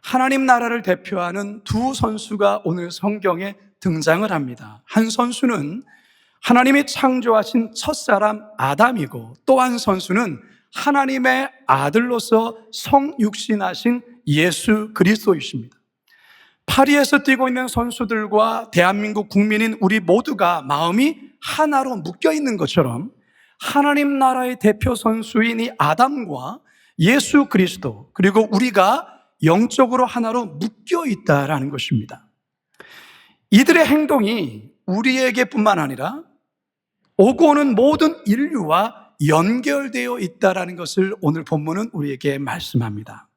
하나님 나라를 대표하는 두 선수가 오늘 성경에 등장을 합니다. 한 선수는 하나님이 창조하신 첫사람 아담이고, 또 한 선수는 하나님의 아들로서 성육신하신 예수 그리스도이십니다. 파리에서 뛰고 있는 선수들과 대한민국 국민인 우리 모두가 마음이 하나로 묶여 있는 것처럼 하나님 나라의 대표 선수인 이 아담과 예수 그리스도, 그리고 우리가 영적으로 하나로 묶여 있다라는 것입니다. 이들의 행동이 우리에게뿐만 아니라 오고 오는 모든 인류와 연결되어 있다라는 것을 오늘 본문은 우리에게 말씀합니다.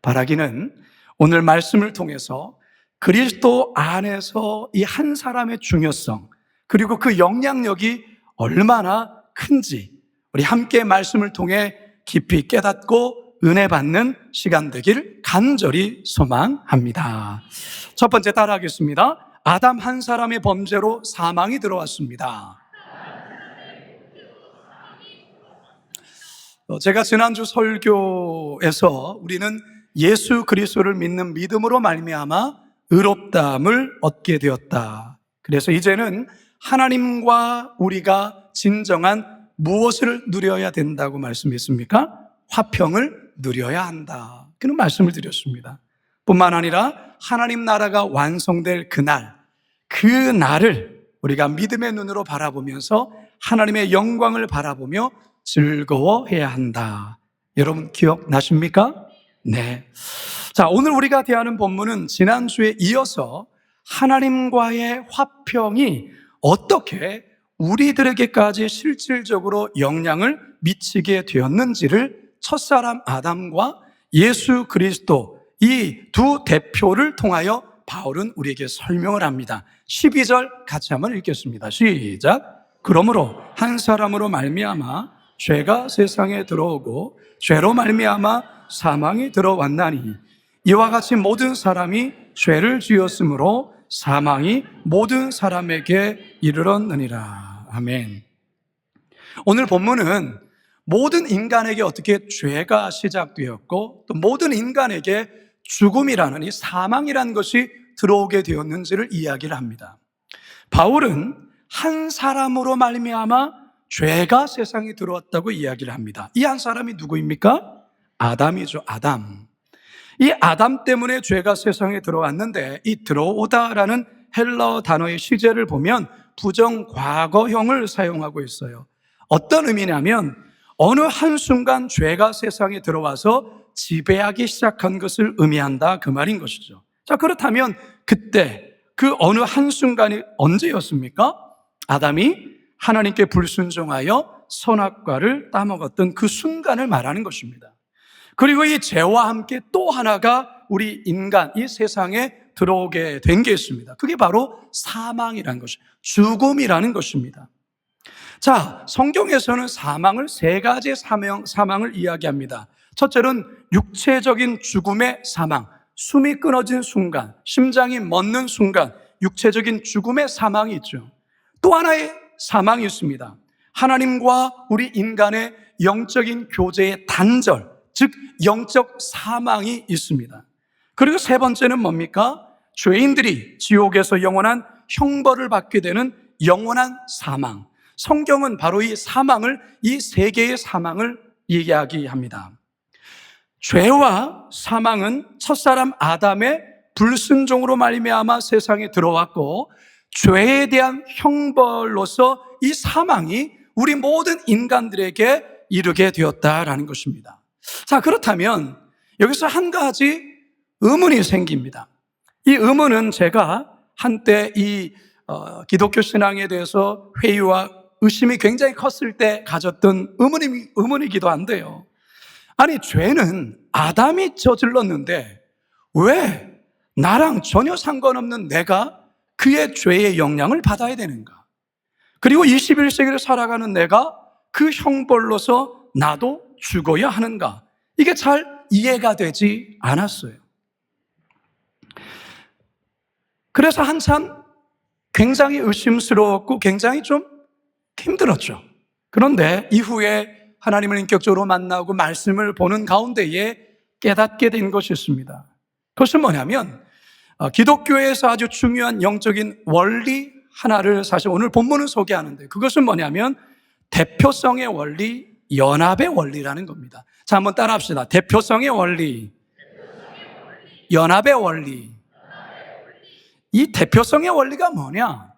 바라기는 오늘 말씀을 통해서 그리스도 안에서 이 한 사람의 중요성, 그리고 그 영향력이 얼마나 큰지 우리 함께 말씀을 통해 깊이 깨닫고 은혜 받는 시간 되길 간절히 소망합니다. 첫 번째 따라하겠습니다. 아담 한 사람의 범죄로 사망이 들어왔습니다. 제가 지난주 설교에서 우리는 예수 그리스도를 믿는 믿음으로 말미암아 의롭다함을 얻게 되었다. 그래서 이제는 하나님과 우리가 진정한 무엇을 누려야 된다고 말씀했습니까? 화평을 누려야 한다. 그런 말씀을 드렸습니다. 뿐만 아니라 하나님 나라가 완성될 그날을 우리가 믿음의 눈으로 바라보면서 하나님의 영광을 바라보며 즐거워해야 한다. 여러분 기억나십니까? 네. 자, 오늘 우리가 대하는 본문은 지난주에 이어서 하나님과의 화평이 어떻게 우리들에게까지 실질적으로 영향을 미치게 되었는지를 첫사람 아담과 예수 그리스도 이 두 대표를 통하여 바울은 우리에게 설명을 합니다. 12절 같이 한번 읽겠습니다. 시작. 그러므로 한 사람으로 말미암아 죄가 세상에 들어오고 죄로 말미암아 사망이 들어왔나니 이와 같이 모든 사람이 죄를 지었으므로 사망이 모든 사람에게 이르렀느니라. 아멘. 오늘 본문은 모든 인간에게 어떻게 죄가 시작되었고 또 모든 인간에게 죽음이라는 이 사망이라는 것이 들어오게 되었는지를 이야기를 합니다. 바울은 한 사람으로 말미암아 죄가 세상에 들어왔다고 이야기를 합니다. 이 한 사람이 누구입니까? 아담이죠. 아담. 이 아담 때문에 죄가 세상에 들어왔는데 이 들어오다라는 헬라어 단어의 시제를 보면 부정 과거형을 사용하고 있어요. 어떤 의미냐면 어느 한순간 죄가 세상에 들어와서 지배하기 시작한 것을 의미한다, 그 말인 것이죠. 자, 그렇다면 그때 그 어느 한순간이 언제였습니까? 아담이 하나님께 불순종하여 선악과를 따먹었던 그 순간을 말하는 것입니다. 그리고 이 죄와 함께 또 하나가 우리 인간, 이 세상에 들어오게 된 게 있습니다. 그게 바로 사망이라는 것이죠. 죽음이라는 것입니다. 자, 성경에서는 사망을 세 가지 사망을 이야기합니다. 첫째는 육체적인 죽음의 사망, 숨이 끊어진 순간, 심장이 멎는 순간, 육체적인 죽음의 사망이 있죠. 또 하나의 사망이 있습니다. 하나님과 우리 인간의 영적인 교제의 단절, 즉 영적 사망이 있습니다. 그리고 세 번째는 뭡니까? 죄인들이 지옥에서 영원한 형벌을 받게 되는 영원한 사망. 성경은 바로 이 사망을, 이 세 개의 사망을 이야기합니다. 죄와 사망은 첫사람 아담의 불순종으로 말미암아 세상에 들어왔고, 죄에 대한 형벌로서 이 사망이 우리 모든 인간들에게 이르게 되었다라는 것입니다. 자, 그렇다면 여기서 한 가지 의문이 생깁니다. 이 의문은 제가 한때 이 기독교 신앙에 대해서 회의와 의심이 굉장히 컸을 때 가졌던 의문이기도 한데요. 아니, 죄는 아담이 저질렀는데 왜 나랑 전혀 상관없는 내가 그의 죄의 영향을 받아야 되는가? 그리고 21세기를 살아가는 내가 그 형벌로서 나도 죽어야 하는가? 이게 잘 이해가 되지 않았어요. 그래서 한참 굉장히 의심스러웠고 굉장히 좀 힘들었죠. 그런데 이후에 하나님을 인격적으로 만나고 말씀을 보는 가운데에 깨닫게 된 것이 있습니다. 그것은 뭐냐면 기독교에서 아주 중요한 영적인 원리 하나를 사실 오늘 본문은 소개하는데, 그것은 뭐냐면 대표성의 원리, 연합의 원리라는 겁니다. 자, 한번 따라 합시다. 대표성의 원리, 연합의 원리. 이 대표성의 원리가 뭐냐?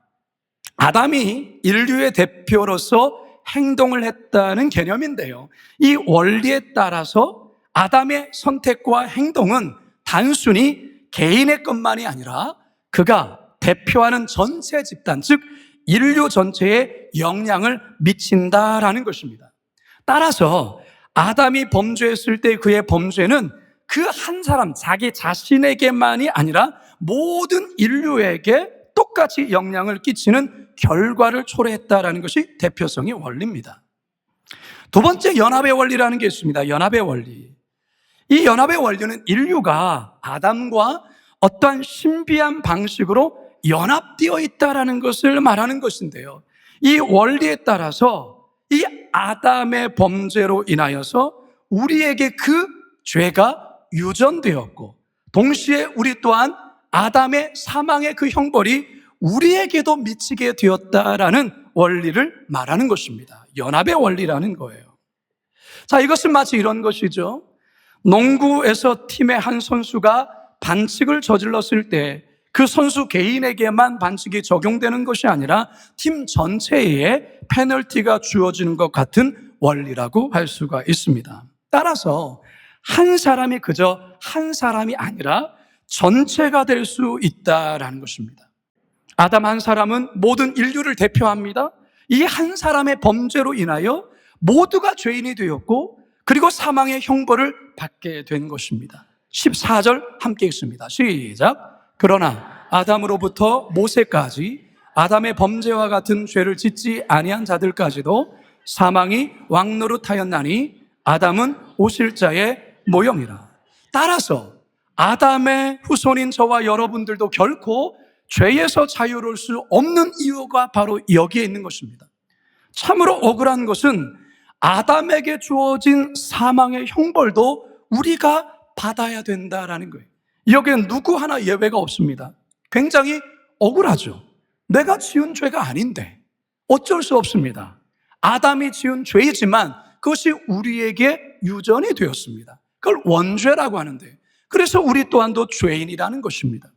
아담이 인류의 대표로서 행동을 했다는 개념인데요, 이 원리에 따라서 아담의 선택과 행동은 단순히 개인의 것만이 아니라 그가 대표하는 전체 집단, 즉 인류 전체에 영향을 미친다라는 것입니다. 따라서 아담이 범죄했을 때 그의 범죄는 그 한 사람, 자기 자신에게만이 아니라 모든 인류에게 똑같이 영향을 끼치는 결과를 초래했다라는 것이 대표성의 원리입니다. 두 번째, 연합의 원리라는 게 있습니다. 연합의 원리. 이 연합의 원리는 인류가 아담과 어떠한 신비한 방식으로 연합되어 있다는 것을 말하는 것인데요, 이 원리에 따라서 이 아담의 범죄로 인하여서 우리에게 그 죄가 유전되었고, 동시에 우리 또한 아담의 사망의 그 형벌이 우리에게도 미치게 되었다라는 원리를 말하는 것입니다. 연합의 원리라는 거예요. 자, 이것은 마치 이런 것이죠. 농구에서 팀의 한 선수가 반칙을 저질렀을 때 그 선수 개인에게만 반칙이 적용되는 것이 아니라 팀 전체에 페널티가 주어지는 것 같은 원리라고 할 수가 있습니다. 따라서 한 사람이 그저 한 사람이 아니라 전체가 될 수 있다라는 것입니다. 아담 한 사람은 모든 인류를 대표합니다. 이 한 사람의 범죄로 인하여 모두가 죄인이 되었고, 그리고 사망의 형벌을 받게 된 것입니다. 14절 함께 읽습니다. 시작. 그러나 아담으로부터 모세까지 아담의 범죄와 같은 죄를 짓지 아니한 자들까지도 사망이 왕노릇하였나니 아담은 오실 자의 모형이라. 따라서 아담의 후손인 저와 여러분들도 결코 죄에서 자유로울 수 없는 이유가 바로 여기에 있는 것입니다. 참으로 억울한 것은 아담에게 주어진 사망의 형벌도 우리가 받아야 된다라는 거예요. 여기는 누구 하나 예외가 없습니다. 굉장히 억울하죠. 내가 지은 죄가 아닌데 어쩔 수 없습니다. 아담이 지은 죄이지만 그것이 우리에게 유전이 되었습니다. 그걸 원죄라고 하는데, 그래서 우리 또한도 죄인이라는 것입니다.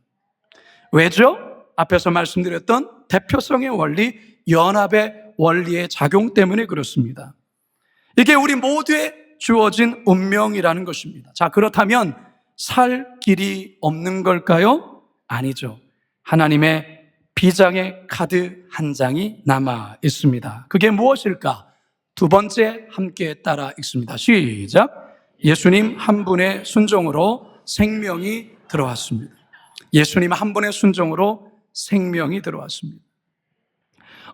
왜죠? 앞에서 말씀드렸던 대표성의 원리, 연합의 원리의 작용 때문에 그렇습니다. 이게 우리 모두에 주어진 운명이라는 것입니다. 자, 그렇다면 살 길이 없는 걸까요? 아니죠. 하나님의 비장의 카드 한 장이 남아 있습니다. 그게 무엇일까? 두 번째 함께 따라 읽습니다. 시작. 예수님 한 분의 순종으로 생명이 들어왔습니다. 예수님 한 분의 순종으로 생명이 들어왔습니다.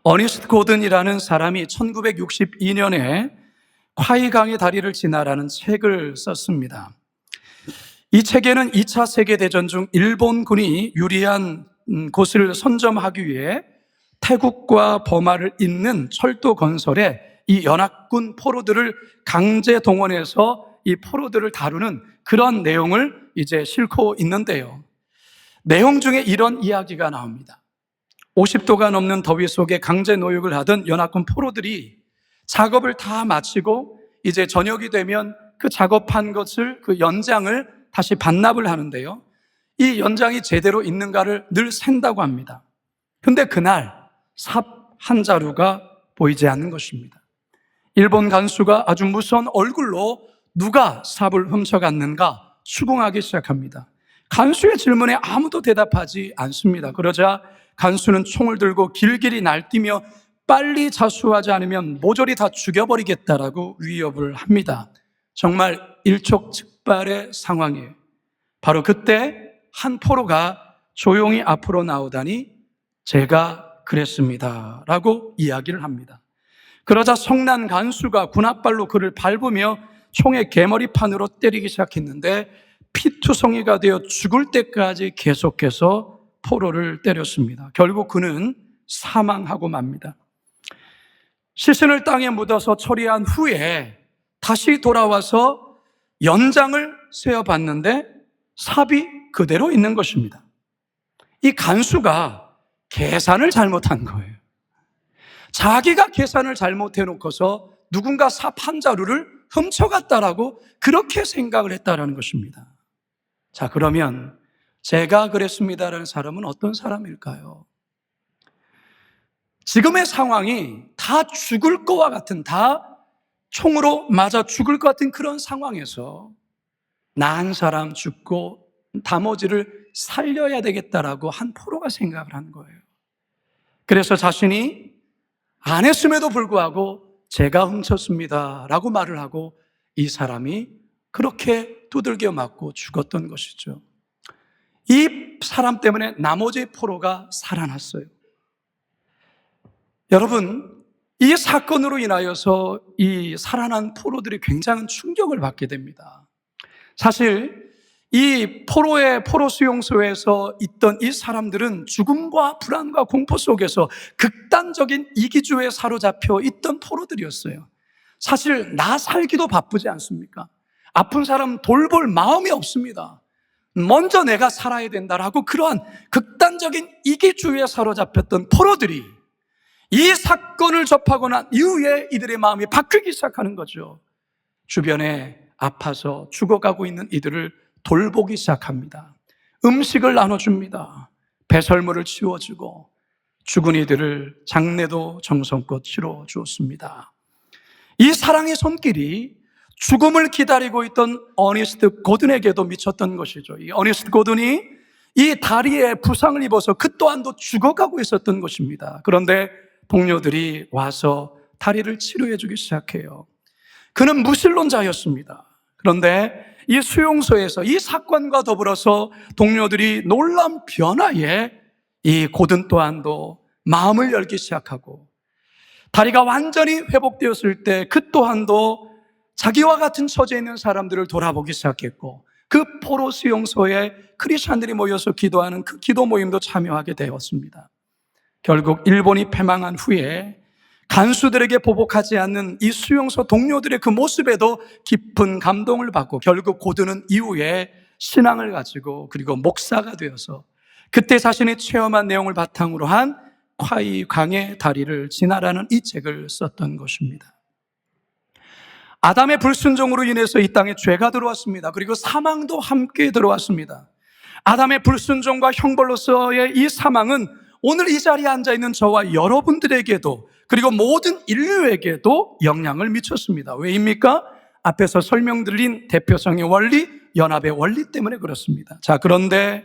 어니스트 고든이라는 사람이 1962년에 콰이강의 다리를 지나라는 책을 썼습니다. 이 책에는 2차 세계대전 중 일본군이 유리한 곳을 선점하기 위해 태국과 버마를 잇는 철도 건설에 이 연합군 포로들을 강제 동원해서 이 포로들을 다루는 그런 내용을 이제 싣고 있는데요, 내용 중에 이런 이야기가 나옵니다. 50도가 넘는 더위 속에 강제 노역을 하던 연합군 포로들이 작업을 다 마치고 이제 저녁이 되면 그 작업한 것을, 그 연장을 다시 반납을 하는데요, 이 연장이 제대로 있는가를 늘 샌다고 합니다. 근데 그날 삽 한 자루가 보이지 않는 것입니다. 일본 간수가 아주 무서운 얼굴로 누가 삽을 훔쳐갔는가 추궁하기 시작합니다. 간수의 질문에 아무도 대답하지 않습니다. 그러자 간수는 총을 들고 길길이 날뛰며 빨리 자수하지 않으면 모조리 다 죽여버리겠다라고 위협을 합니다. 정말 일촉즉발의 상황이에요. 바로 그때 한 포로가 조용히 앞으로 나오다니 제가 그랬습니다 라고 이야기를 합니다. 그러자 성난 간수가 군홧발로 그를 밟으며 총의 개머리판으로 때리기 시작했는데 피투성이가 되어 죽을 때까지 계속해서 포로를 때렸습니다. 결국 그는 사망하고 맙니다. 시신을 땅에 묻어서 처리한 후에 다시 돌아와서 연장을 세어봤는데 삽이 그대로 있는 것입니다. 이 간수가 계산을 잘못한 거예요. 자기가 계산을 잘못해놓고서 누군가 삽 한 자루를 훔쳐갔다라고 그렇게 생각을 했다라는 것입니다. 자, 그러면 제가 그랬습니다라는 사람은 어떤 사람일까요? 지금의 상황이 다 죽을 것과 같은, 다 총으로 맞아 죽을 것 같은 그런 상황에서 나 한 사람 죽고 나머지를 살려야 되겠다라고 한 포로가 생각을 한 거예요. 그래서 자신이 안 했음에도 불구하고 제가 훔쳤습니다 라고 말을 하고 이 사람이 그렇게 두들겨 맞고 죽었던 것이죠. 이 사람 때문에 나머지 포로가 살아났어요. 여러분, 이 사건으로 인하여서 이 살아난 포로들이 굉장한 충격을 받게 됩니다. 사실 이 포로 수용소에서 있던 이 사람들은 죽음과 불안과 공포 속에서 극단적인 이기주의에 사로잡혀 있던 포로들이었어요. 사실 나 살기도 바쁘지 않습니까? 아픈 사람 돌볼 마음이 없습니다. 먼저 내가 살아야 된다라고 그러한 극단적인 이기주의에 사로잡혔던 포로들이 이 사건을 접하고 난 이후에 이들의 마음이 바뀌기 시작하는 거죠. 주변에 아파서 죽어가고 있는 이들을 돌보기 시작합니다. 음식을 나눠줍니다. 배설물을 치워주고 죽은 이들을 장례도 정성껏 치러 주었습니다. 이 사랑의 손길이 죽음을 기다리고 있던 어니스트 고든에게도 미쳤던 것이죠. 이 어니스트 고든이 이 다리에 부상을 입어서 그 또한도 죽어가고 있었던 것입니다. 그런데 동료들이 와서 다리를 치료해 주기 시작해요. 그는 무신론자였습니다. 그런데 이 수용소에서 이 사건과 더불어서 동료들이 놀라운 변화에 이 고든 또한도 마음을 열기 시작하고 다리가 완전히 회복되었을 때 그 또한도 자기와 같은 처지에 있는 사람들을 돌아보기 시작했고 그 포로 수용소에 크리스찬들이 모여서 기도하는 그 기도 모임도 참여하게 되었습니다. 결국 일본이 패망한 후에 간수들에게 보복하지 않는 이 수용소 동료들의 그 모습에도 깊은 감동을 받고 결국 고든은 이후에 신앙을 가지고 그리고 목사가 되어서 그때 자신이 체험한 내용을 바탕으로 한 콰이 강의 다리를 지나라는 이 책을 썼던 것입니다. 아담의 불순종으로 인해서 이 땅에 죄가 들어왔습니다. 그리고 사망도 함께 들어왔습니다. 아담의 불순종과 형벌로서의 이 사망은 오늘 이 자리에 앉아있는 저와 여러분들에게도 그리고 모든 인류에게도 영향을 미쳤습니다. 왜입니까? 앞에서 설명드린 대표성의 원리, 연합의 원리 때문에 그렇습니다. 자, 그런데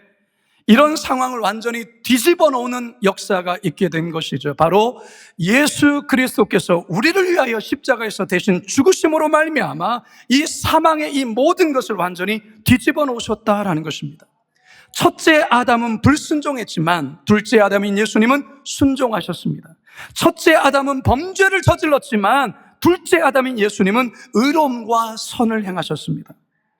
이런 상황을 완전히 뒤집어 놓는 역사가 있게 된 것이죠. 바로 예수 그리스도께서 우리를 위하여 십자가에서 대신 죽으심으로 말미암아 이 사망의 이 모든 것을 완전히 뒤집어 놓으셨다라는 것입니다. 첫째 아담은 불순종했지만 둘째 아담인 예수님은 순종하셨습니다. 첫째 아담은 범죄를 저질렀지만 둘째 아담인 예수님은 의로움과 선을 행하셨습니다.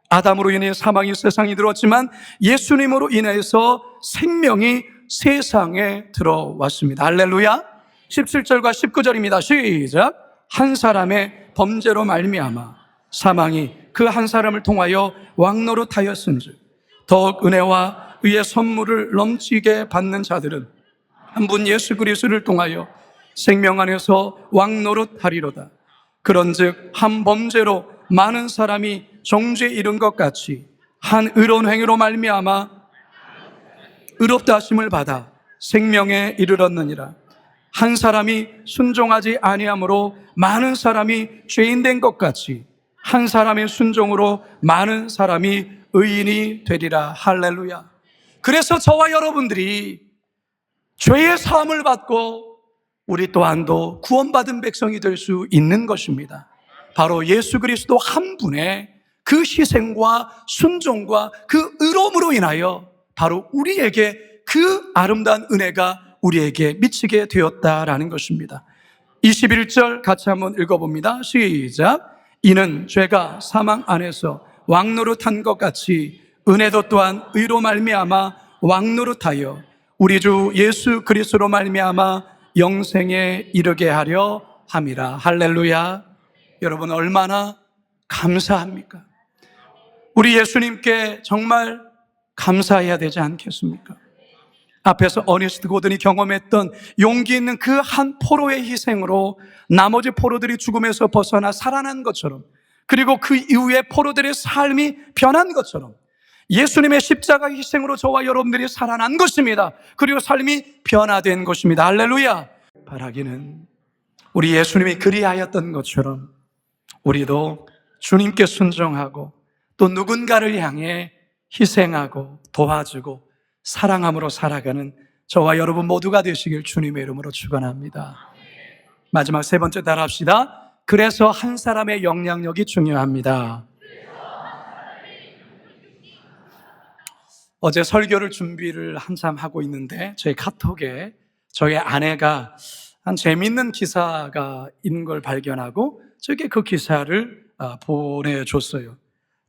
아담으로 인해 사망이 세상에 들어왔지만 예수님으로 인해서 생명이 세상에 들어왔습니다. 할렐루야. 17절과 19절입니다. 시작. 한 사람의 범죄로 말미암아 사망이 그 한 사람을 통하여 왕노릇하였은즉 더욱 은혜와 의의 선물을 넘치게 받는 자들은 한 분 예수 그리스도를 통하여 생명 안에서 왕노릇하리로다. 그런즉 한 범죄로 많은 사람이 정죄에 이른 것 같이 한 의로운 행위로 말미암아 의롭다 하심을 받아 생명에 이르렀느니라. 한 사람이 순종하지 아니함으로 많은 사람이 죄인 된 것 같이 한 사람의 순종으로 많은 사람이 의인이 되리라. 할렐루야. 그래서 저와 여러분들이 죄의 사함을 받고 우리 또한도 구원받은 백성이 될 수 있는 것입니다. 바로 예수 그리스도 한 분의 그 희생과 순종과 그 의로움으로 인하여 바로 우리에게 그 아름다운 은혜가 우리에게 미치게 되었다라는 것입니다. 21절 같이 한번 읽어봅니다. 시작. 이는 죄가 사망 안에서 왕노릇한 것 같이 은혜도 또한 의로 말미암아 왕노릇하여 우리 주 예수 그리스도로 말미암아 영생에 이르게 하려 함이라. 할렐루야. 여러분 얼마나 감사합니까? 우리 예수님께 정말 감사해야 되지 않겠습니까? 앞에서 어니스트 고든이 경험했던 용기 있는 그 한 포로의 희생으로 나머지 포로들이 죽음에서 벗어나 살아난 것처럼, 그리고 그 이후에 포로들의 삶이 변한 것처럼 예수님의 십자가 희생으로 저와 여러분들이 살아난 것입니다. 그리고 삶이 변화된 것입니다. 할렐루야. 바라기는 우리 예수님이 그리하였던 것처럼 우리도 주님께 순종하고 또 누군가를 향해 희생하고 도와주고 사랑함으로 살아가는 저와 여러분 모두가 되시길 주님의 이름으로 축원합니다. 마지막 세 번째 따라합시다. 그래서 한 사람의 영향력이 중요합니다. 어제 설교를 준비를 한참 하고 있는데 저희 카톡에 저희 아내가 한 재밌는 기사가 있는 걸 발견하고 저에게 그 기사를 보내줬어요.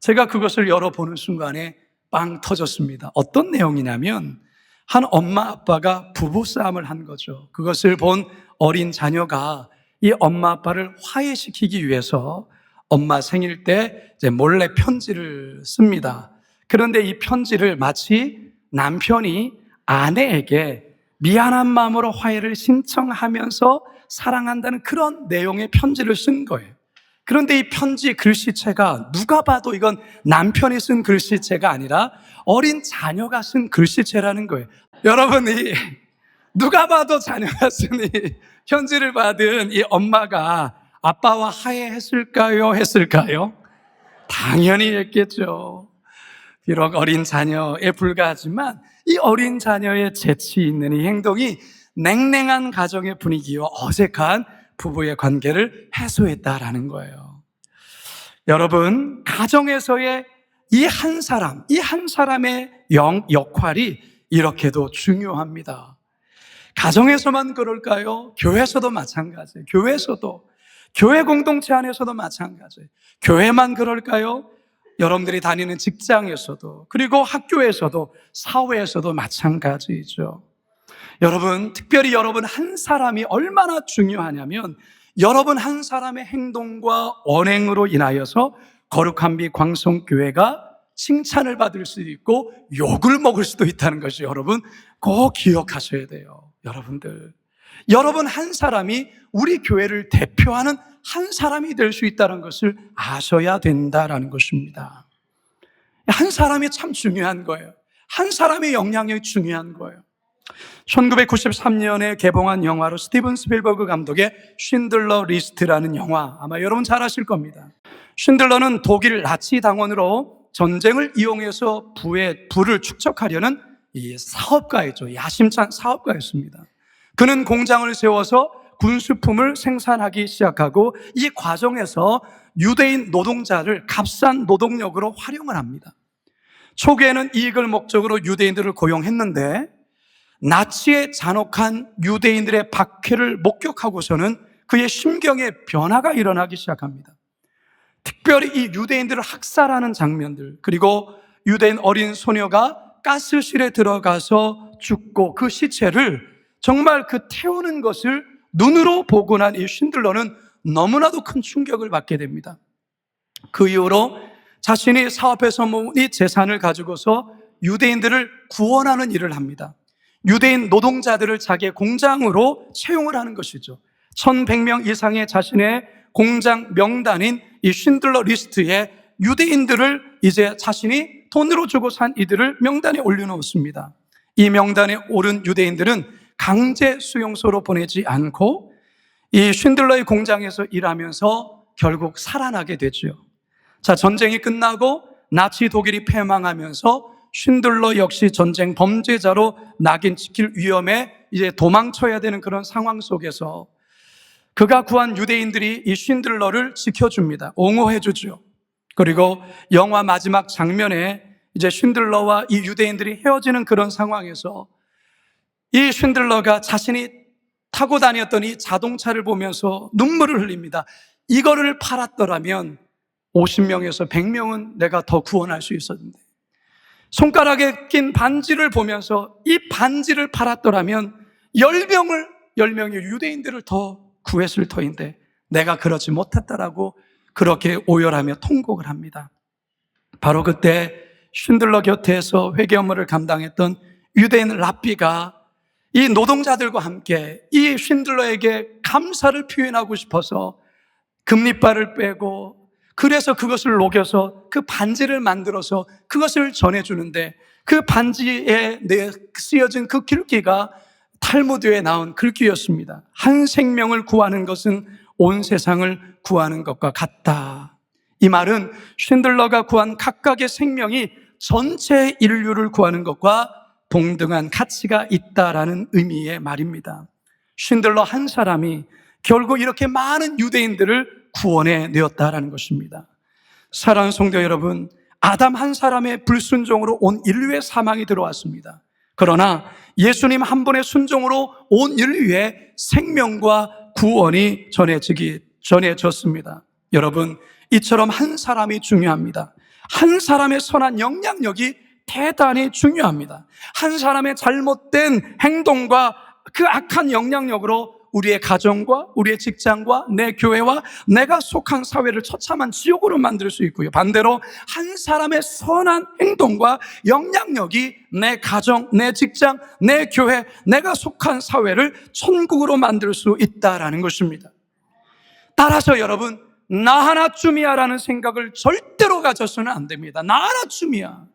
제가 그것을 열어보는 순간에 빵 터졌습니다. 어떤 내용이냐면 한 엄마 아빠가 부부싸움을 한 거죠. 그것을 본 어린 자녀가 이 엄마 아빠를 화해시키기 위해서 엄마 생일 때 이제 몰래 편지를 씁니다. 그런데 이 편지를 마치 남편이 아내에게 미안한 마음으로 화해를 신청하면서 사랑한다는 그런 내용의 편지를 쓴 거예요. 그런데 이 편지 글씨체가 누가 봐도 이건 남편이 쓴 글씨체가 아니라 어린 자녀가 쓴 글씨체라는 거예요. 여러분이 누가 봐도 자녀가 쓴 이 편지를 받은 이 엄마가 아빠와 화해했을까요? 했을까요? 당연히 했겠죠. 비록 어린 자녀에 불과하지만 이 어린 자녀의 재치 있는 이 행동이 냉랭한 가정의 분위기와 어색한 부부의 관계를 해소했다라는 거예요. 여러분, 가정에서의 이 한 사람의 역할이 이렇게도 중요합니다. 가정에서만 그럴까요? 교회에서도 마찬가지예요. 교회 공동체 안에서도 마찬가지예요. 교회만 그럴까요? 여러분들이 다니는 직장에서도, 그리고 학교에서도, 사회에서도 마찬가지죠. 여러분, 특별히 여러분 한 사람이 얼마나 중요하냐면 여러분 한 사람의 행동과 언행으로 인하여서 거룩한비 광성교회가 칭찬을 받을 수도 있고 욕을 먹을 수도 있다는 것이 여러분 꼭 기억하셔야 돼요. 여러분 한 사람이 우리 교회를 대표하는 한 사람이 될 수 있다는 것을 아셔야 된다는 것입니다. 한 사람이 참 중요한 거예요. 한 사람의 영향력이 중요한 거예요. 1993년에 개봉한 영화로 스티븐 스필버그 감독의 쉰들러 리스트라는 영화, 아마 여러분 잘 아실 겁니다. 쉰들러는 독일 나치 당원으로 전쟁을 이용해서 부를 축적하려는 이 사업가였죠. 야심찬 사업가였습니다. 그는 공장을 세워서 군수품을 생산하기 시작하고 이 과정에서 유대인 노동자를 값싼 노동력으로 활용을 합니다. 초기에는 이익을 목적으로 유대인들을 고용했는데 나치의 잔혹한 유대인들의 박해를 목격하고서는 그의 심경에 변화가 일어나기 시작합니다. 특별히 이 유대인들을 학살하는 장면들, 그리고 유대인 어린 소녀가 가스실에 들어가서 죽고 그 시체를 정말 그 태우는 것을 눈으로 보고 난 이 쉰들러는 너무나도 큰 충격을 받게 됩니다. 그 이후로 자신이 사업해서 모은 이 재산을 가지고서 유대인들을 구원하는 일을 합니다. 유대인 노동자들을 자기의 공장으로 채용을 하는 것이죠. 1100명 이상의 자신의 공장 명단인 이 쉰들러 리스트에 유대인들을 이제 자신이 돈으로 주고 산 이들을 명단에 올려놓습니다. 이 명단에 오른 유대인들은 강제 수용소로 보내지 않고 이 쉰들러의 공장에서 일하면서 결국 살아나게 되죠. 자, 전쟁이 끝나고 나치 독일이 패망하면서 쉰들러 역시 전쟁 범죄자로 낙인 찍힐 위험에 이제 도망쳐야 되는 그런 상황 속에서 그가 구한 유대인들이 이 쉰들러를 지켜줍니다. 옹호해주죠. 그리고 영화 마지막 장면에 이제 쉰들러와 이 유대인들이 헤어지는 그런 상황에서 이 쉰들러가 자신이 타고 다녔던 이 자동차를 보면서 눈물을 흘립니다. 이거를 팔았더라면 50명에서 100명은 내가 더 구원할 수 있었는데, 손가락에 낀 반지를 보면서 이 반지를 팔았더라면 10명의 유대인들을 더 구했을 터인데 내가 그러지 못했다라고 그렇게 오열하며 통곡을 합니다. 바로 그때 쉰들러 곁에서 회계 업무를 감당했던 유대인 랍비가 이 노동자들과 함께 이 쉰들러에게 감사를 표현하고 싶어서 금리발을 빼고, 그래서 그것을 녹여서 그 반지를 만들어서 그것을 전해주는데, 그 반지에 쓰여진 그 글귀가 탈무드에 나온 글귀였습니다. 한 생명을 구하는 것은 온 세상을 구하는 것과 같다. 이 말은 쉰들러가 구한 각각의 생명이 전체 인류를 구하는 것과 동등한 가치가 있다라는 의미의 말입니다. 쉰들러 한 사람이 결국 이렇게 많은 유대인들을 구원해 내었다라는 것입니다. 사랑하는 성도 여러분, 아담 한 사람의 불순종으로 온 인류의 사망이 들어왔습니다. 그러나 예수님 한 분의 순종으로 온 인류의 생명과 구원이 전해졌습니다. 여러분, 이처럼 한 사람이 중요합니다. 한 사람의 선한 영향력이 대단히 중요합니다. 한 사람의 잘못된 행동과 그 악한 영향력으로 우리의 가정과 우리의 직장과 내 교회와 내가 속한 사회를 처참한 지옥으로 만들 수 있고요, 반대로 한 사람의 선한 행동과 영향력이 내 가정, 내 직장, 내 교회, 내가 속한 사회를 천국으로 만들 수 있다라는 것입니다. 따라서 여러분, 나 하나쯤이야라는 생각을 절대로 가져서는 안 됩니다. 나 하나쯤이야,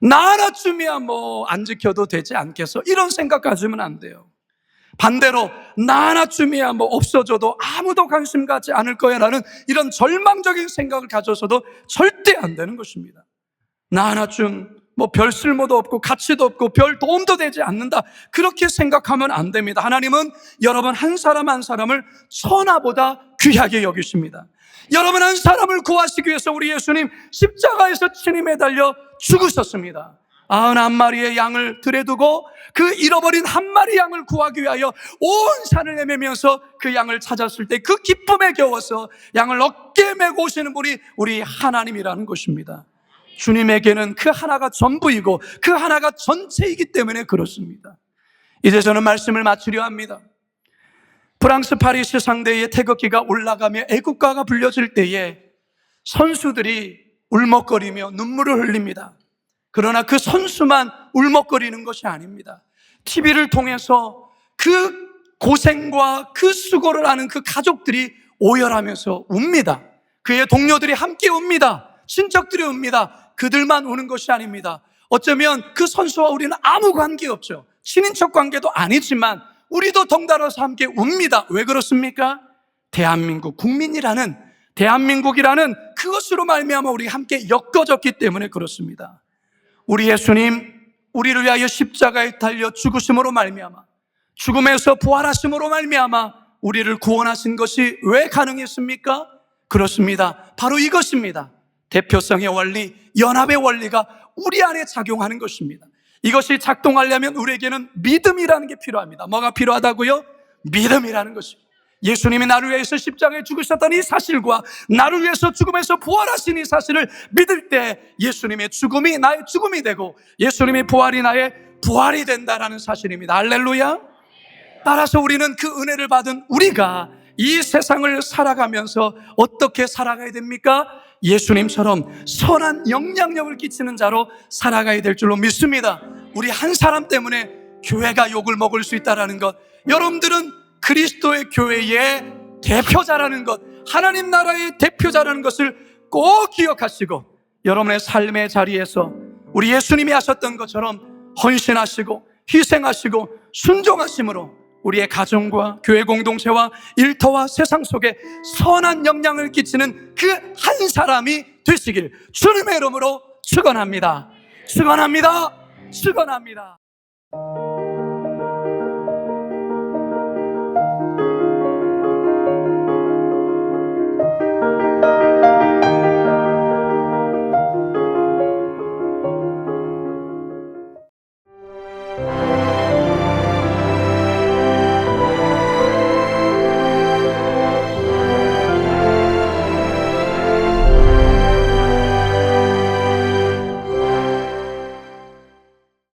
나 하나쯤이야 뭐 안 지켜도 되지 않겠어, 이런 생각 가지면 안 돼요. 반대로 나 하나쯤이야 뭐 없어져도 아무도 관심 갖지 않을 거야 라는 이런 절망적인 생각을 가져서도 절대 안 되는 것입니다. 나 하나쯤 뭐 별 쓸모도 없고 가치도 없고 별 도움도 되지 않는다, 그렇게 생각하면 안 됩니다. 하나님은 여러분 한 사람 한 사람을 천하보다 귀하게 여기십니다. 여러분 한 사람을 구하시기 위해서 우리 예수님 십자가에서 친히 매달려 죽으셨습니다. 91마리의 양을 들에 두고 그 잃어버린 한 마리 양을 구하기 위하여 온 산을 헤매면서 그 양을 찾았을 때 그 기쁨에 겨워서 양을 어깨에 메고 오시는 분이 우리 하나님이라는 것입니다. 주님에게는 그 하나가 전부이고 그 하나가 전체이기 때문에 그렇습니다. 이제 저는 말씀을 마치려 합니다. 프랑스 파리스 상대의 태극기가 올라가며 애국가가 불려질 때에 선수들이 울먹거리며 눈물을 흘립니다. 그러나 그 선수만 울먹거리는 것이 아닙니다. TV를 통해서 그 고생과 그 수고를 하는 그 가족들이 오열하면서 웁니다. 그의 동료들이 함께 웁니다. 친척들이 웁니다. 그들만 우는 것이 아닙니다. 어쩌면 그 선수와 우리는 아무 관계없죠. 친인척 관계도 아니지만 우리도 덩달아서 함께 웁니다. 왜 그렇습니까? 대한민국이라는 그것으로 말미암아 우리 함께 엮어졌기 때문에 그렇습니다. 우리 예수님, 우리를 위하여 십자가에 달려 죽으심으로 말미암아, 죽음에서 부활하심으로 말미암아 우리를 구원하신 것이 왜 가능했습니까? 그렇습니다. 바로 이것입니다. 대표성의 원리, 연합의 원리가 우리 안에 작용하는 것입니다. 이것이 작동하려면 우리에게는 믿음이라는 게 필요합니다. 뭐가 필요하다고요? 믿음이라는 것입니다. 예수님이 나를 위해서 십자가에 죽으셨다는 이 사실과 나를 위해서 죽음에서 부활하신 이 사실을 믿을 때 예수님의 죽음이 나의 죽음이 되고 예수님의 부활이 나의 부활이 된다는 사실입니다. 할렐루야. 따라서 우리는 그 은혜를 받은 우리가 이 세상을 살아가면서 어떻게 살아가야 됩니까? 예수님처럼 선한 영향력을 끼치는 자로 살아가야 될 줄로 믿습니다. 우리 한 사람 때문에 교회가 욕을 먹을 수 있다는 것, 여러분들은 그리스도의 교회의 대표자라는 것, 하나님 나라의 대표자라는 것을 꼭 기억하시고 여러분의 삶의 자리에서 우리 예수님이 하셨던 것처럼 헌신하시고 희생하시고 순종하심으로 우리의 가정과 교회 공동체와 일터와 세상 속에 선한 영향을 끼치는 그 한 사람이 되시길 주님의 이름으로 축원합니다. 축원합니다. 축원합니다.